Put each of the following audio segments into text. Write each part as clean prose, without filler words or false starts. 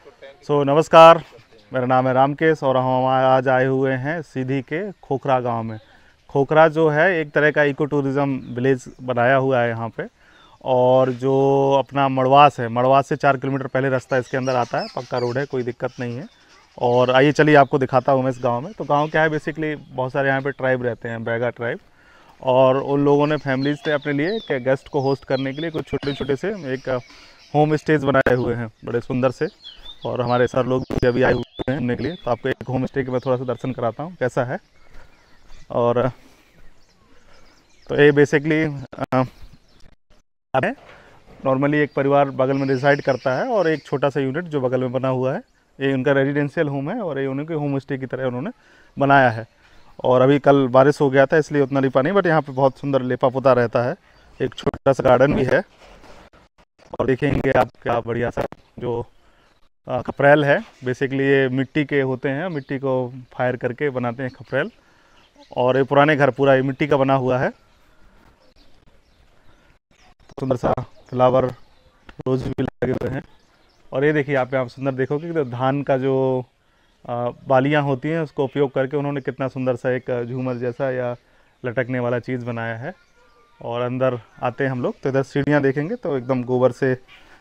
नमस्कार, मेरा नाम है रामकेश और हम आज आए हुए हैं सीधी के खोखरा गांव में। खोखरा जो है एक तरह का इको टूरिज़्म विलेज बनाया हुआ है यहाँ पे। और जो अपना मड़वास है, मड़वास से 4 किलोमीटर पहले रास्ता इसके अंदर आता है, पक्का रोड है, कोई दिक्कत नहीं है। और आइए चलिए आपको दिखाता हूँ मैं इस गांव में। तो गांव क्या है, बेसिकली बहुत सारे यहाँ पे ट्राइब रहते हैं, बैगा ट्राइब। और उन लोगों ने फैमिलीज से अपने लिए कि गेस्ट को होस्ट करने के लिए कुछ छोटे छोटे से एक होम स्टेज बनाए हुए हैं, बड़े सुंदर से। और हमारे सर लोग भी अभी आए हुए हैं घूमने के लिए, तो आपको एक होम स्टे के मैं थोड़ा सा दर्शन कराता हूँ कैसा है। और तो ये बेसिकली नॉर्मली एक परिवार बगल में रिसाइड करता है और एक छोटा सा यूनिट जो बगल में बना हुआ है, ये उनका रेजिडेंशियल होम है और ये उनके होम स्टे की तरह उन्होंने बनाया है। और अभी कल बारिश हो गया था इसलिए उतना लिपा नहीं, बट यहाँ पे बहुत सुंदर लिपा पुता रहता है। एक छोटा सा गार्डन भी है और देखेंगे आप क्या बढ़िया सा जो खपरेल है। बेसिकली ये मिट्टी के होते हैं, मिट्टी को फायर करके बनाते हैं खपरेल। और ये पुराने घर पूरा ये मिट्टी का बना हुआ है। सुंदर सा फ्लावर रोज भी लगे हुए हैं। और ये देखिए आप सुंदर देखोगे कि तो धान का जो बालियाँ होती हैं उसको उपयोग करके उन्होंने कितना सुंदर सा एक झूमर जैसा या लटकने वाला चीज़ बनाया है। और अंदर आते हैं हम लोग तो इधर सीढ़ियाँ देखेंगे तो एकदम गोबर से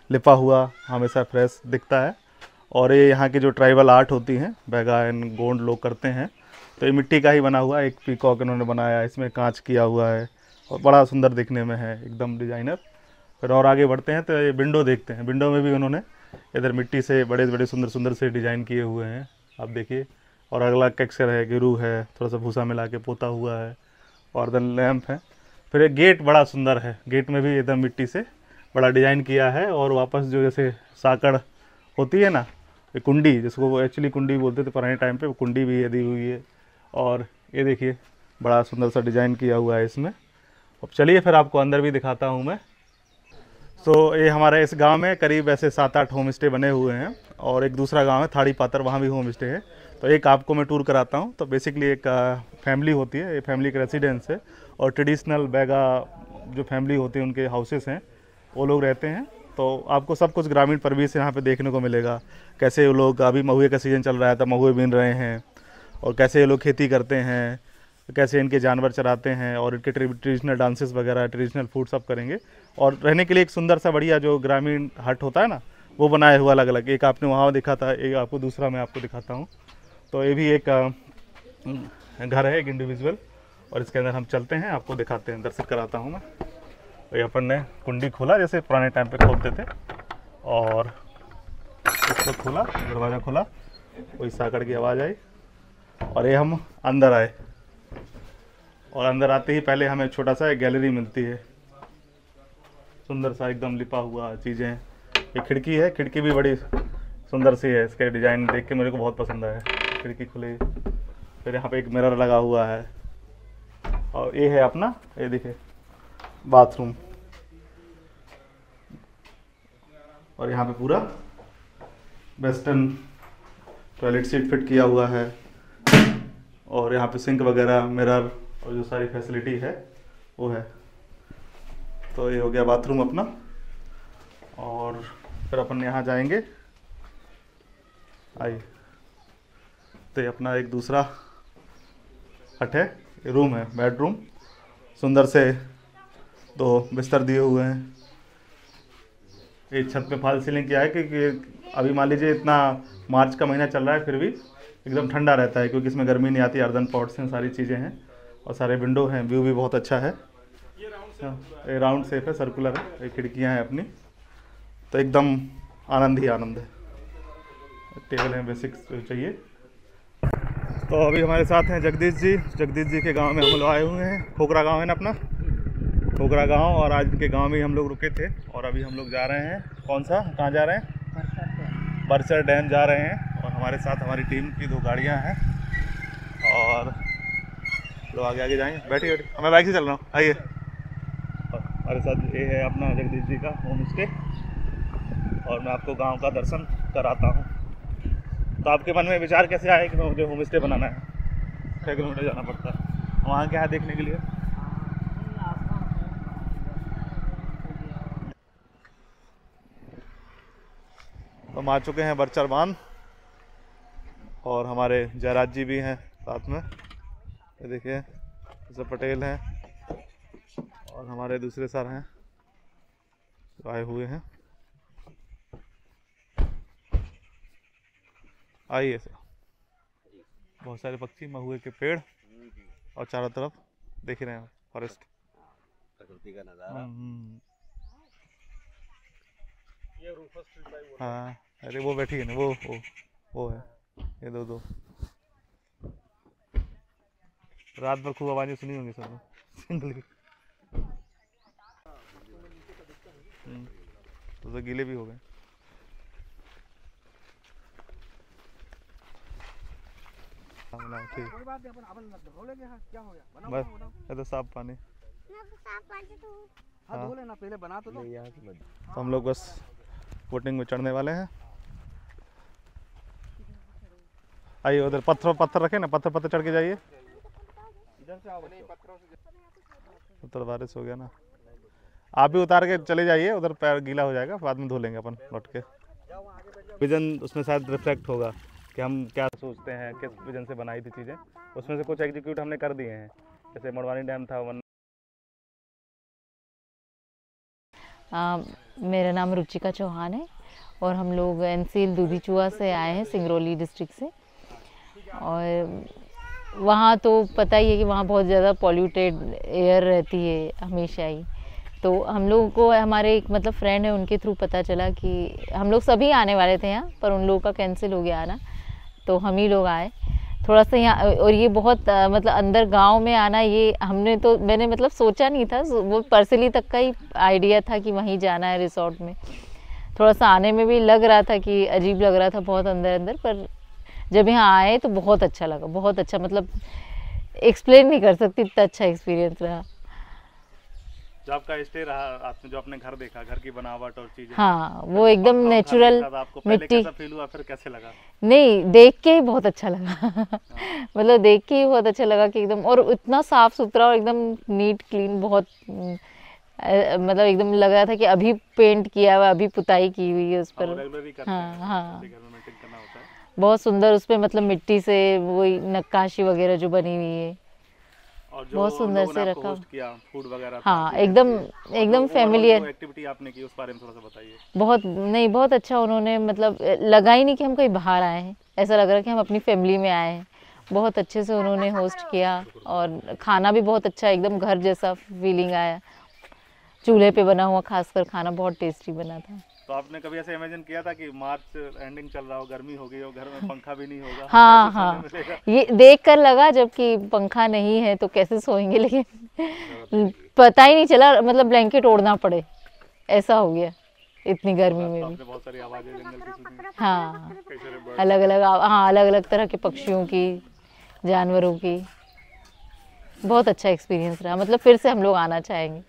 लिपा हुआ हमेशा फ्रेश दिखता है। और ये यहाँ की जो ट्राइबल आर्ट होती हैं, बैगा एंड गोंड लोग करते हैं, तो ये मिट्टी का ही बना हुआ है। एक पीकॉक इन्होंने बनाया है, इसमें कांच किया हुआ है और बड़ा सुंदर दिखने में है, एकदम डिज़ाइनर। फिर और आगे बढ़ते हैं तो ये विंडो देखते हैं। विंडो में भी उन्होंने इधर मिट्टी से बड़े बड़े सुंदर सुंदर से डिज़ाइन किए हुए हैं, आप देखिए। और अगला टेक्सचर है, गिरू है, थोड़ा सा भूसा मिला के पोता हुआ है। और देन लैंप है। फिर एक गेट बड़ा सुंदर है, गेट में भी एकदम मिट्टी से बड़ा डिज़ाइन किया है। और वापस जो जैसे साकड़ होती है ना, ये कुंडी जिसको वो एक्चुअली कुंडी बोलते थे पुराने टाइम पे, वो कुंडी भी ये दी हुई है। और ये देखिए बड़ा सुंदर सा डिज़ाइन किया हुआ है इसमें। अब चलिए फिर आपको अंदर भी दिखाता हूँ मैं। तो ये हमारे इस गांव में करीब ऐसे 7-8 होम स्टे बने हुए हैं। और एक दूसरा गांव है थाड़ी पातर, वहाँ भी होम स्टे है। तो एक आपको मैं टूर कराता हूँ। तो बेसिकली एक फैमिली होती है, ये फैमिली का रेसिडेंस है। और ट्रेडिशनल बैगा जो फैमिली होती है उनके हाउसेस हैं, वो लोग रहते हैं। तो आपको सब कुछ ग्रामीण परिवेश यहाँ पे देखने को मिलेगा। कैसे वो लोग, अभी महुए का सीज़न चल रहा है तो महुए बीन रहे हैं, और कैसे ये लोग खेती करते हैं, कैसे इनके जानवर चराते हैं, और इनके ट्रेडिशनल डांसेस वगैरह, ट्रेडिशनल फूड सब करेंगे। और रहने के लिए एक सुंदर सा बढ़िया जो ग्रामीण हट होता है ना, वो बनाया हुआ अलग अलग। एक आपने वहाँ देखा था, एक आपको दूसरा मैं आपको दिखाता हूँ। तो ये भी एक घर है, एक इंडिविजुअल। और इसके अंदर हम चलते हैं, आपको दिखाते हैं, दर्शन कराता हूँ मैं। तो ये अपन ने कुंडी खोला जैसे पुराने टाइम पे खोलते थे, और इसको खोला, दरवाज़ा खोला, कोई साकड़ की आवाज़ आई और ये हम अंदर आए। और अंदर आते ही पहले हमें छोटा सा एक गैलरी मिलती है, सुंदर सा एकदम लिपा हुआ चीज़ें। ये खिड़की है, खिड़की भी बड़ी सुंदर सी है, इसके डिज़ाइन देख के मेरे को बहुत पसंद आया। खिड़की खुली, फिर यहाँ पे एक मिरर लगा हुआ है। और ये है अपना, ये देखिए बाथरूम। और यहाँ पे पूरा वेस्टर्न टॉयलेट सीट फिट किया हुआ है। और यहाँ पे सिंक वगैरह, मिरर और जो सारी फैसिलिटी है वो है। तो ये हो गया बाथरूम अपना। और फिर अपन यहाँ जाएंगे, आइए। तो ये अपना एक दूसरा हट है, रूम है, बेडरूम। सुंदर से 2 बिस्तर दिए हुए हैं। एक छत पे फॉल सीलिंग किया है क्योंकि अभी मान लीजिए इतना मार्च का महीना चल रहा है, फिर भी एकदम ठंडा रहता है क्योंकि इसमें गर्मी नहीं आती। अर्दन पॉट्स हैं, सारी चीज़ें हैं और सारे विंडो हैं। व्यू भी बहुत अच्छा है। ये राउंड शेप है, सर्कुलर है, ये खिड़कियाँ हैं अपनी। तो एकदम आनंद ही आनंद है। टेबल है, बेसिक्स जो चाहिए। तो अभी हमारे साथ हैं जगदीश जी। जगदीश जी के गांव में हम लोग आए हुए हैं। खोखरा गांव है ना अपना, खोखरा गांव। और आज इनके गांव में हम लोग रुके थे और अभी हम लोग जा रहे हैं, कौन सा, कहाँ जा रहे हैं? बरसर डैम जा रहे हैं। और हमारे साथ हमारी टीम की 2 गाड़ियाँ हैं और लोग आगे आगे जाएंगे। बैठिए बैठिए, मैं बाइक से चल रहा हूँ, आइए। हमारे साथ ये है अपना जगदीश जी का होम स्टे। और मैं आपको गांव का दर्शन कराता हूँ। तो आपके मन में विचार कैसे आए कि मुझे होम स्टे बनाना है? 6 किलोमीटर जाना पड़ता है, वहाँ क्या है देखने के लिए? तो हम आ चुके हैं बरचर बांध और हमारे जयराज जी भी हैं साथ में। ये देखिए जैसे पटेल हैं और हमारे दूसरे सर हैं जो आए हुए हैं। आइए सर। बहुत सारे पक्षी, महुए के पेड़ और चारों तरफ देख रहे हैं फॉरेस्ट, प्रकृति का नजारा। ये रूफस ट्री टाइप। हाँ अरे वो बैठी है ना, वो है ये दो। रात भर खूब आवाजें सुनी होंगी सब सिंगल की। तो गीले भी हो गए। ठीक कोई बात नहीं, अपन धो लेंगे। हाँ क्या हो गया, बस ये तो साफ पानी। हाँ धो लेना, पहले बना तो लो। तो हम लोग बस बोटिंग में चढ़ने वाले हैं। आइए उधर पत्थर रखे ना, पत्थर चढ़ के जाइए। इधर से आओ, नहीं पत्थरों से। उधर बारिश हो गया ना, आप भी उतार के चले जाइए, उधर पैर गीला हो जाएगा, बाद में धो लेंगे अपन लौट के। विजन उसमें शायद रिफ्लेक्ट होगा कि हम क्या सोचते हैं, किस विजन से बनाई थी चीज़ें। उसमें से कुछ एग्जीक्यूट हमने कर दिए हैं, जैसे मड़वानी डैम था। मेरा नाम रुचिका चौहान है और हम लोग एनसीएल दूधीचुआ से आए हैं, सिंगरौली डिस्ट्रिक्ट से। और वहाँ तो पता ही है कि वहाँ बहुत ज़्यादा पॉल्यूटेड एयर रहती है हमेशा ही। तो हम लोगों को हमारे एक मतलब फ्रेंड है, उनके थ्रू पता चला कि हम लोग सभी आने वाले थे यहाँ, पर उन लोगों का कैंसिल हो गया आना, तो हम ही लोग आए थोड़ा सा यहाँ। और ये बहुत मतलब अंदर गांव में आना, ये मैंने मतलब सोचा नहीं था। वो परसली तक का ही आइडिया था कि वहीं जाना है रिसोर्ट में। थोड़ा सा आने में भी लग रहा था कि अजीब लग रहा था बहुत अंदर, पर जब यहाँ आए तो बहुत अच्छा लगा, बहुत अच्छा। मतलब एक्सप्लेन नहीं कर सकती, इतना अच्छा एक्सपीरियंस रहा। जो आपका स्टे रहा, आपने जो अपने घर देखा, घर की बनावट और चीजें, हाँ वो एकदम नेचुरल मिट्टी। कैसा फील हुआ, फिर कैसे लगा? नहीं, देख के ही बहुत अच्छा लगा मतलब देख के ही बहुत अच्छा लगा कि एकदम, और इतना साफ सुथरा और एकदम नीट क्लीन, बहुत मतलब एकदम लग रहा था कि अभी पेंट किया हुआ, अभी पुताई की हुई है उस पर। हाँ बहुत सुंदर उस पर मतलब मिट्टी से वही नक्काशी वगैरह जो बनी हुई है, और जो बहुत सुंदर से रखा। होस्ट किया, फूड वगैरह हाँ एकदम फैमिलियर एक्टिविटी आपने की, उस बारे में थोड़ा सा बताइए। बहुत अच्छा उन्होंने, मतलब लगा ही नहीं कि हम कहीं बाहर आए हैं, ऐसा लग रहा है कि हम अपनी फैमिली में आए हैं। बहुत अच्छे से उन्होंने होस्ट किया और खाना भी बहुत अच्छा, एकदम घर जैसा फीलिंग आया। चूल्हे पे बना हुआ खासकर खाना बहुत टेस्टी बना था। तो आपने कभी ऐसे इमेजिन किया था कि मार्च एंडिंग चल रहा हो, गर्मी हो गई हो, घर में पंखा भी नहीं होगा? हाँ ये देख कर लगा, जबकि पंखा नहीं है तो कैसे सोएंगे, लेकिन पता ही नहीं चला, मतलब ब्लैंकेट ओढ़ना पड़े ऐसा हो गया इतनी गर्मी में भी। बहुत सारी आवाजें जंगल की सुनी। हाँ अलग अलग तरह के पक्षियों की, जानवरों की। बहुत अच्छा एक्सपीरियंस रहा, मतलब फिर से हम लोग आना चाहेंगे।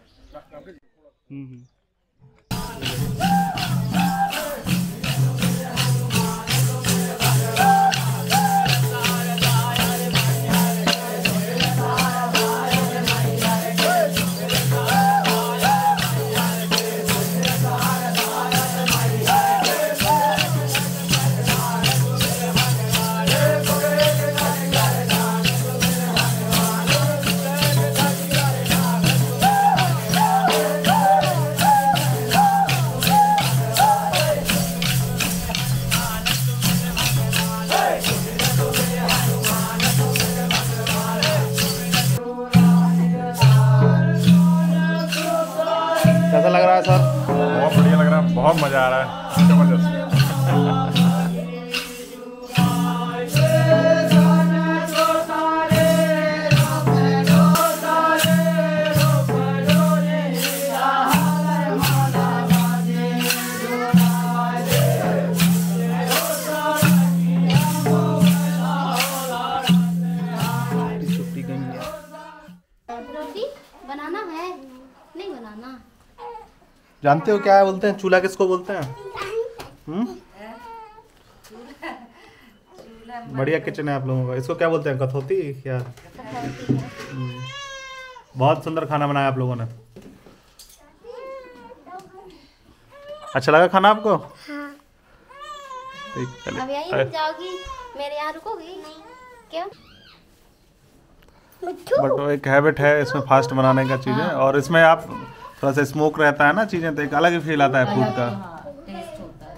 कैसा लग रहा है सर? बहुत बढ़िया लग रहा है, बहुत मज़ा आ रहा है, जबरदस्त। बनाना है, नहीं बनाना। जानते हो क्या बोलते हैं, चूल्हा किसको बोलते हैं? बढ़िया किचन है आप लोगों का। इसको क्या बोलते हैं, कथौती क्या? बहुत सुंदर खाना बनाया आप लोगों ने। अच्छा लगा खाना आपको? हाँ। चलिए। अब यहीं रुक जाओगी, मेरे यहाँ रुकोगी? क्यों? बट वो एक हैबिट है इसमें फास्ट बनाने का चीज़ें, और इसमें आप थोड़ा सा स्मोक रहता है ना चीज़ें, तो एक अलग ही फील आता है फूड का। टेस्ट होता है।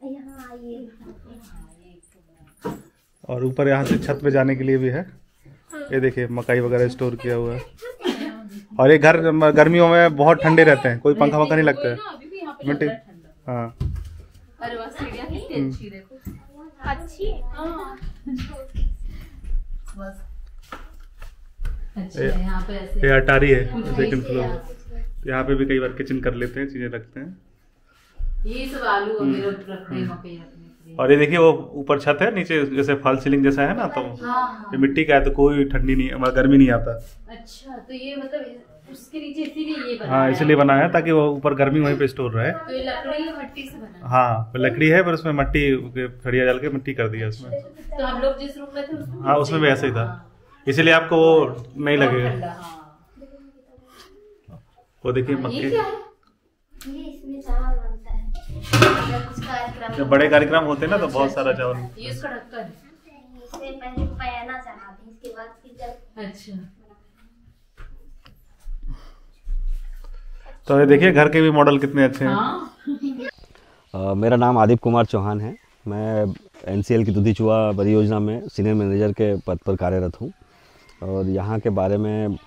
यहाँ आइए। और ऊपर यहाँ से छत पे जाने के लिए भी है। ये देखिए मकई वगैरह स्टोर किया हुआ है। और ये घर गर्मियों में बहुत ठंडे रहते हैं, कोई पंखा वंखा नहीं लगता है। मिट्टी, हाँ। अरे वाह, सीढ़ियाँ कितनी अच्छी देखो। अच्छी। हाँ। बस। अच्छा, यहाँ पे ऐसे ये अटारी है सेकंड ऐसे फ्लोर। यहाँ पे भी कई बार किचन कर लेते हैं, चीज़ें रखते हैं। ये सब आलू वगैरह रखने, मकई रखने के लिए। और ये देखिए वो ऊपर छत है, नीचे जैसे फॉल सीलिंग जैसा है ना, तो हाँ। ये मिट्टी का है तो कोई ठंडी नहीं, गर्मी नहीं आता। अच्छा, तो ये मतलब उसके नीचे इसीलिए ये बना हाँ, है। इसलिए बना है ताकि वो ऊपर गर्मी वहीं पे स्टोर रहे। तो ये लकड़ी और मिट्टी से बना है। हाँ, लकड़ी है पर उसमें मट्टी खड़िया डाल के मिट्टी कर दिया उसमें। तो हम लोग जिस रूम में थे उसमें हाँ, उसमें भी ऐसे ही था, इसीलिए आपको वो नहीं लगेगा। ठंडा, हाँ। वो देखिए ये मक्के, क्या है? ये इसमें चावल बनता है। जब कुछ कार्यक्रम जब बड़े कार्यक्रम होते हैं ना तो बहुत सारा चावल। ये उसका ढक्कन है। इसमें पहले पयाना चढ़ाते हैं, इसके बाद फिर जब अच्छा। तो ये देखिए घर के भी मॉडल कितने अच्छे हैं। हाँ। मेरा नाम आदिप कुमार चौहान है। मैं एनसीएल की दुधी चुआ परियोजना में सीनियर मैनेजर के पद पर कार्यरत हूँ। और यहाँ के बारे में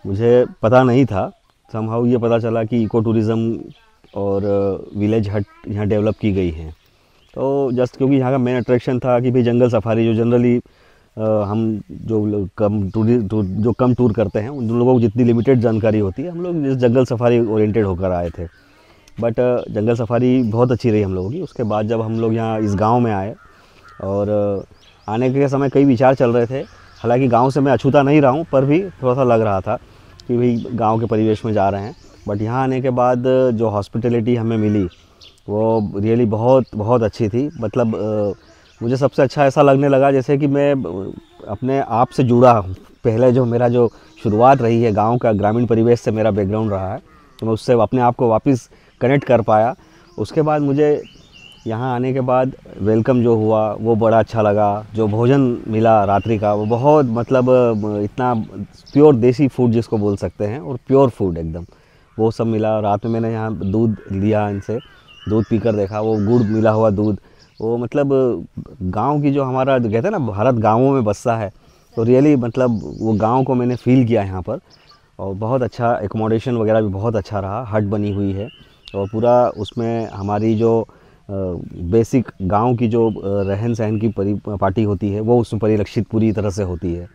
मुझे पता नहीं था, समहाउ ये पता चला कि इको टूरिज़्म और विलेज हट यहाँ डेवलप की गई हैं। तो जस्ट क्योंकि यहाँ का मेन अट्रैक्शन था कि भाई जंगल सफारी, जो जनरली हम जो कम टूर करते हैं उन लोगों को जितनी लिमिटेड जानकारी होती है, हम लोग इस जंगल सफारी ओरिएंटेड होकर आए थे। बट जंगल सफारी बहुत अच्छी रही हम लोगों की। उसके बाद जब हम लोग यहाँ इस गांव में आए और आने के समय कई विचार चल रहे थे। हालांकि गांव से मैं अछूता नहीं रहा हूँ, पर भी थोड़ा सा लग रहा था कि भाई गांव के परिवेश में जा रहे हैं। बट यहाँ आने के बाद जो हॉस्पिटैलिटी हमें मिली वो रियली बहुत बहुत अच्छी थी। मतलब मुझे सबसे अच्छा ऐसा लगने लगा जैसे कि मैं अपने आप से जुड़ा हूँ। पहले जो मेरा जो शुरुआत रही है गांव का, ग्रामीण परिवेश से मेरा बैकग्राउंड रहा है, तो मैं उससे अपने आप को वापस कनेक्ट कर पाया। उसके बाद मुझे यहाँ आने के बाद वेलकम जो हुआ वो बड़ा अच्छा लगा। जो भोजन मिला रात्रि का वो बहुत मतलब इतना प्योर देसी फूड जिसको बोल सकते हैं, और प्योर फूड एकदम वो सब मिला। रात में मैंने यहाँ दूध लिया, इनसे दूध पीकर देखा, वो गुड़ मिला हुआ दूध, वो मतलब गांव की जो हमारा जो कहते हैं ना भारत गांवों में बसता है, तो रियली मतलब वो गांव को मैंने फील किया यहाँ पर। और बहुत अच्छा एकोमोडेशन वगैरह भी बहुत अच्छा रहा, हट बनी हुई है और पूरा उसमें हमारी जो बेसिक गांव की जो रहन सहन की पार्टी होती है वो उसमें परिलक्षित पूरी तरह से होती है।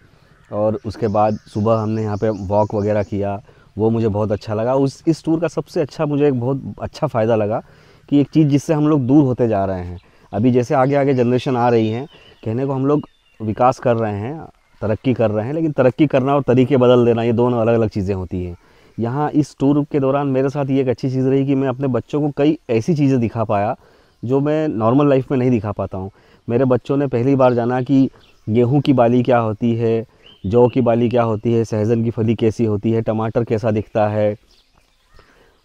और उसके बाद सुबह हमने यहाँ पे वॉक वगैरह किया, वो मुझे बहुत अच्छा लगा। इस टूर का सबसे अच्छा मुझे एक बहुत अच्छा फ़ायदा लगा कि एक चीज़ जिससे हम लोग दूर होते जा रहे हैं। अभी जैसे आगे आगे जनरेशन आ रही हैं, कहने को हम लोग विकास कर रहे हैं, तरक्की कर रहे हैं, लेकिन तरक्की करना और तरीके बदल देना ये दोनों अलग अलग चीज़ें होती हैं। यहाँ इस टूर के दौरान मेरे साथ ये एक अच्छी चीज़ रही कि मैं अपने बच्चों को कई ऐसी चीज़ें दिखा पाया जो मैं नॉर्मल लाइफ में नहीं दिखा पाता हूँ। मेरे बच्चों ने पहली बार जाना कि गेहूं की बाली क्या होती है, जौ की बाली क्या होती है, सहजन की फली कैसी होती है, टमाटर कैसा दिखता है,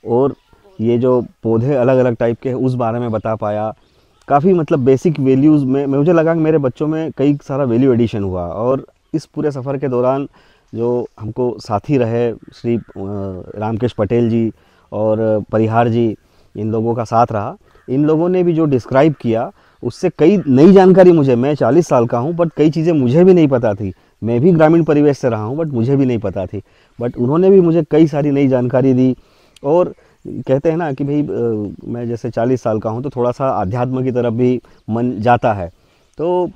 और ये जो पौधे अलग अलग टाइप के हैं उस बारे में बता पाया। काफ़ी मतलब बेसिक वैल्यूज़ में मुझे लगा कि मेरे बच्चों में कई सारा वैल्यू एडिशन हुआ। और इस पूरे सफ़र के दौरान जो हमको साथी रहे श्री रामकेश पटेल जी और परिहार जी, इन लोगों का साथ रहा। इन लोगों ने भी जो डिस्क्राइब किया उससे कई नई जानकारी मुझे, मैं 40 साल का हूँ बट कई चीज़ें मुझे भी नहीं पता थी। मैं भी ग्रामीण परिवेश से रहा हूँ बट मुझे भी नहीं पता थी, बट उन्होंने भी मुझे कई सारी नई जानकारी दी। और कहते हैं ना कि भाई मैं जैसे 40 साल का हूँ तो थोड़ा सा आध्यात्म की तरफ भी मन जाता है, तो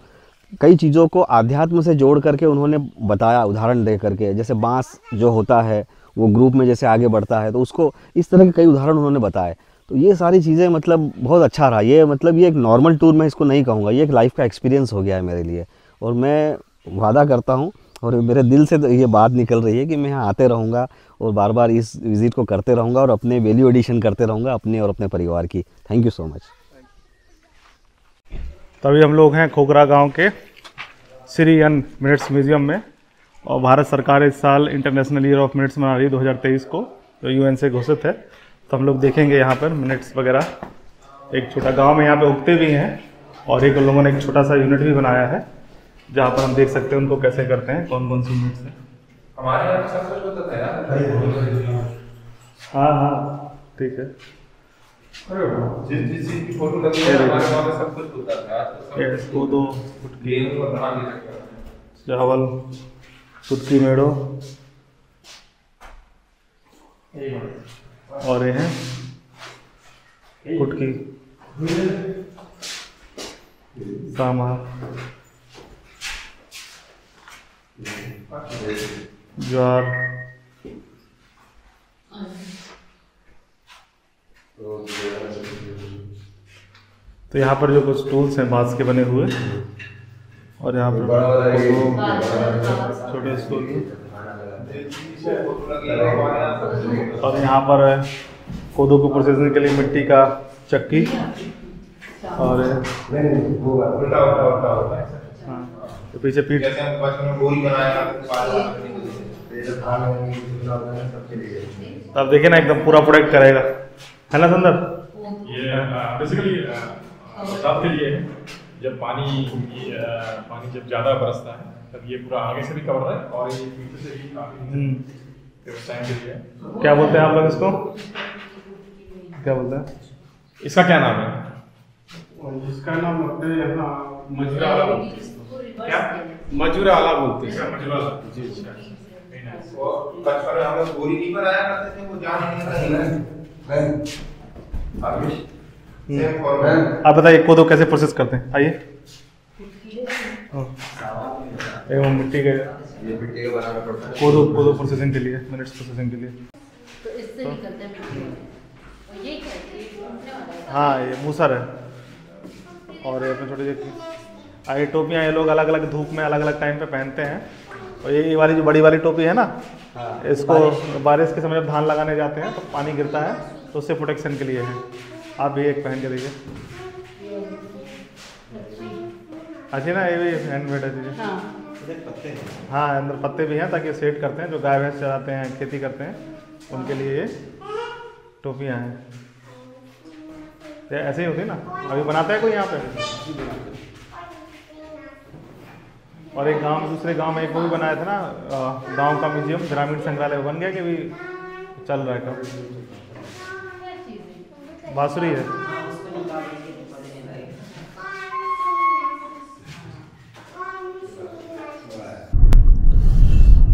कई चीज़ों को आध्यात्म से जोड़ करके उन्होंने बताया, उदाहरण दे करके। जैसे बांस जो होता है वो ग्रुप में जैसे आगे बढ़ता है तो उसको इस तरह के कई उदाहरण उन्होंने बताए। तो ये सारी चीज़ें मतलब बहुत अच्छा रहा। ये मतलब ये एक नॉर्मल टूर मैं इसको नहीं कहूँगा, ये एक लाइफ का एक्सपीरियंस हो गया है मेरे लिए। और मैं वादा करता हूँ और मेरे दिल से तो ये बात निकल रही है कि मैं यहाँ आते रहूँगा और बार बार इस विज़िट को करते रहूँगा और अपने वैल्यू एडिशन करते रहूँगा अपने और अपने परिवार की। Thank you so much. तो अभी हम लोग हैं खोखरा गांव के श्री अन मिनट्स म्यूज़ियम में। और भारत सरकार इस साल इंटरनेशनल ईयर ऑफ मिनट्स मना रही है 2023 को, जो यूएन से घोषित है। तो हम लोग देखेंगे यहाँ पर मिनट्स वगैरह। एक छोटा गांव में यहाँ पे उगते भी हैं और एक लोगों ने एक छोटा सा यूनिट भी बनाया है जहाँ पर हम देख सकते हैं उनको कैसे करते हैं, कौन कौन सी यूनिट्स हैं। हमारे यहाँ सब कुछ होता है यार। हाँ हाँ ठीक है। जिस चीज की फोटो लगी है हमारे वहाँ पे सब कुछ होता था। ये कोदो, कुटकी, गेहूं और धान ये रखा है। चावल, कुटकी मेड़ो और ये है कुटकी, सामा, ज्वार, तो यहाँ पर जो कुछ टूल्स हैं बांस के बने हुए, और यहाँ पर छोटे स्टूल, और यहाँ पर कोदो को प्रोसेसिंग के लिए मिट्टी का चक्की, और हाँ तो पीछे पीठ। जैसे हम बचपन में गोल बनाया तो आप देखिए ना एकदम पूरा प्रोडक्ट करेगा, है ना सुंदर? ये बेसिकली बरसात के लिए है। जब पानी जब ज़्यादा बरसता है तब ये पूरा आगे से भी कवर है और ये पीछे से भी काफी उस टाइम के लिए। क्या बोलते हैं आप लोग इसको, क्या बोलते हैं? इसका क्या नाम है? इसका नाम अपने यहाँ मजूरा आला बोलते हैं। क्या मजूरा आला बोलते हैं? मजूरा जी अच्छा। बचपन में हम लोग गोली नहीं बनाया करते थे, वो जान नहीं आप बताइए कोदो कैसे प्रोसेस करते हैं, आइए। एवं मिट्टी के ये मिट्टी का बनाना पड़ता है कोदो प्रोसेसिंग के लिए, मिनट्स प्रोसेसिंग के लिए। तो इससे निकलता है मिट्टी और ये क्या है? ये घूमने वाला है। हाँ ये मूसर है। और ये अपने छोटे छोटे टोपियाँ ये लोग अलग अलग धूप में अलग अलग टाइम पे पहनते हैं। और ये वाली जो बड़ी वाली टोपी है ना, इसको बारिश के समय जब धान लगाने जाते हैं तो पानी गिरता है तो उससे प्रोटेक्शन के लिए है। आप भी एक पहन के देखिए, अच्छी ना, ये भी हैंडमेड है चीज़ें। हाँ अंदर पत्ते भी हैं ताकि सेट करते हैं, जो गाय भैंस चराते हैं, खेती करते हैं, उनके लिए ये टोपियाँ हैं। ये ऐसे ही होती है ना, अभी बनाता है कोई यहाँ पे। और एक गांव, दूसरे गांव में एक वो भी बनाया था ना, गांव का म्यूजियम, ग्रामीण संग्रहालय बन गया कि भी चल रहा है काम। बांसुरी है।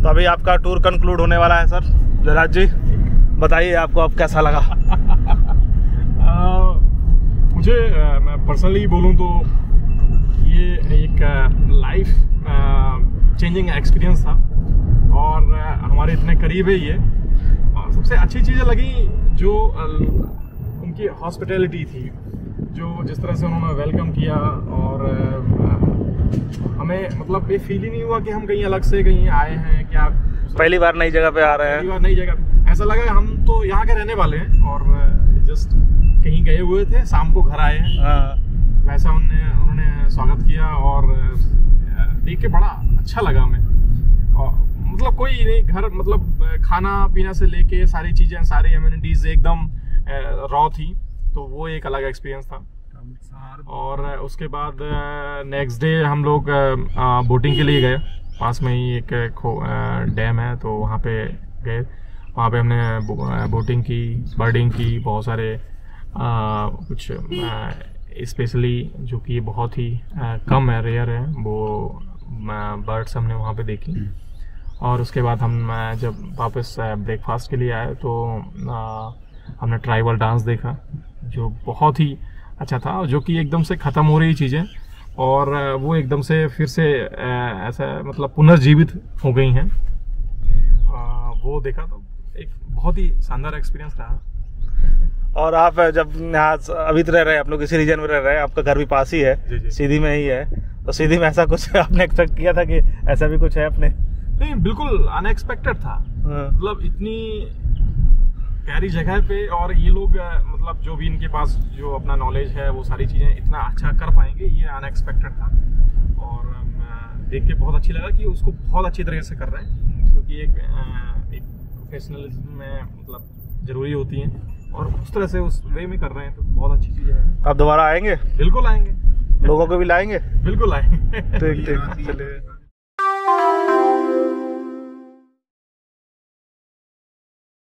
तो अभी आपका टूर कंक्लूड होने वाला है सर। जयराज जी बताइए आपको अब कैसा लगा? मुझे मैं पर्सनली बोलूँ तो ये एक लाइफ चेंजिंग एक्सपीरियंस था और हमारे इतने करीब है ये। और सबसे अच्छी चीज़ें लगी जो उनकी हॉस्पिटैलिटी थी, जो जिस तरह से उन्होंने वेलकम किया। और हमें मतलब ये फील ही नहीं हुआ कि हम कहीं अलग से कहीं आए हैं, क्या पहली बार नई जगह पे आ रहे हैं। पहली बार नई जगह, ऐसा लगा हम तो यहाँ के रहने वाले हैं और जस्ट कहीं गए हुए थे, शाम को घर आए हैं। वैसा उन्होंने स्वागत किया और देख के बड़ा अच्छा लगा हमें। और मतलब कोई नहीं, घर मतलब खाना पीना से लेके सारी चीज़ें, सारी एमिनिटीज़ एकदम रॉ थी, तो वो एक अलग एक्सपीरियंस था। और उसके बाद नेक्स्ट डे हम लोग बोटिंग के लिए गए। पास में ही एक डैम है तो वहाँ पे गए। वहाँ पे हमने बोटिंग की, बर्डिंग की, बहुत सारे कुछ स्पेशली जो कि बहुत ही कम है, रेयर है, वो बर्ड्स हमने वहाँ पे देखी। और उसके बाद हम जब वापस ब्रेकफास्ट के लिए आए तो हमने ट्राइबल डांस देखा जो बहुत ही अच्छा था, जो कि एकदम से ख़त्म हो रही चीज़ें और वो एकदम से फिर से ऐसा मतलब पुनर्जीवित हो गई हैं। वो देखा तो एक बहुत ही शानदार एक्सपीरियंस रहा। और आप जब यहाँ अभी तो रह रहे हैं, आप लोग इसी रीजन में रह रहे हैं, आपका घर भी पास ही है, जी। सीधी में ही है, तो सीधी में ऐसा कुछ आपने एक्सपेक्ट किया था कि ऐसा भी कुछ है अपने? नहीं, बिल्कुल अनएक्सपेक्टेड था। मतलब इतनी प्यारी जगह पे और ये लोग मतलब जो भी इनके पास जो अपना नॉलेज है वो सारी चीज़ें इतना अच्छा कर पाएंगे, ये अनएक्सपेक्टेड था। और देख के बहुत अच्छी लगा कि उसको बहुत अच्छी तरह से कर रहे हैं, क्योंकि एक प्रोफेशनलिज्म में मतलब ज़रूरी होती हैं और उस तरह से उस वे में कर रहे हैं, तो बहुत अच्छी चीज़ है। आप दोबारा आएंगे? बिल्कुल आएंगे, लोगों को भी लाएंगे? बिल्कुल आएंगे। ठीक ठीक, चलिए।